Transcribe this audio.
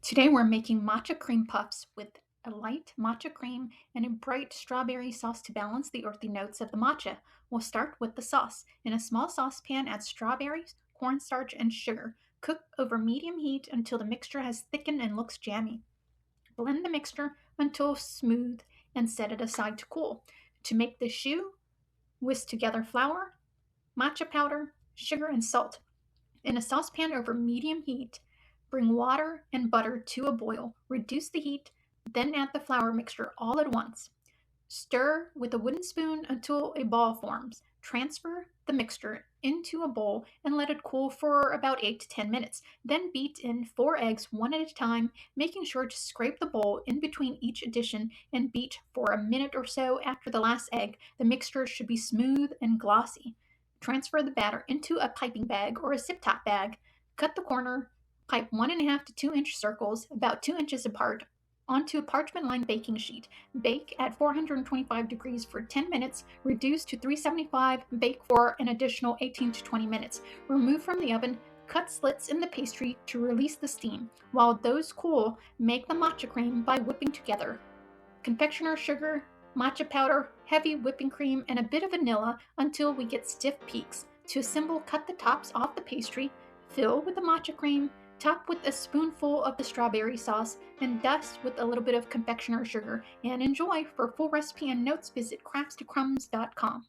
Today we're making matcha cream puffs with a light matcha cream and a bright strawberry sauce to balance the earthy notes of the matcha. We'll start with the sauce. In a small saucepan, add strawberries, cornstarch, and sugar. Cook over medium heat until the mixture has thickened and looks jammy. Blend the mixture until smooth and set it aside to cool. To make the choux, whisk together flour, matcha powder, sugar, and salt. In a saucepan over medium heat, bring water and butter to a boil. Reduce the heat, then add the flour mixture all at once. Stir with a wooden spoon until a ball forms. Transfer the mixture into a bowl and let it cool for about 8 to 10 minutes. Then beat in 4 eggs one at a time, making sure to scrape the bowl in between each addition and beat for a minute or so after the last egg. The mixture should be smooth and glossy. Transfer the batter into a piping bag or a zip top bag. Cut the corner, pipe 1.5 to 2-inch circles, about 2 inches apart, onto a parchment-lined baking sheet. Bake at 425 degrees for 10 minutes, reduce to 375, bake for an additional 18 to 20 minutes. Remove from the oven, cut slits in the pastry to release the steam. While those cool, make the matcha cream by whipping together confectioner sugar, matcha powder, heavy whipping cream, and a bit of vanilla until we get stiff peaks. To assemble, cut the tops off the pastry, fill with the matcha cream, top with a spoonful of the strawberry sauce, and dust with a little bit of confectioner sugar. And enjoy! For full recipe and notes, visit craftstocrumbs.com.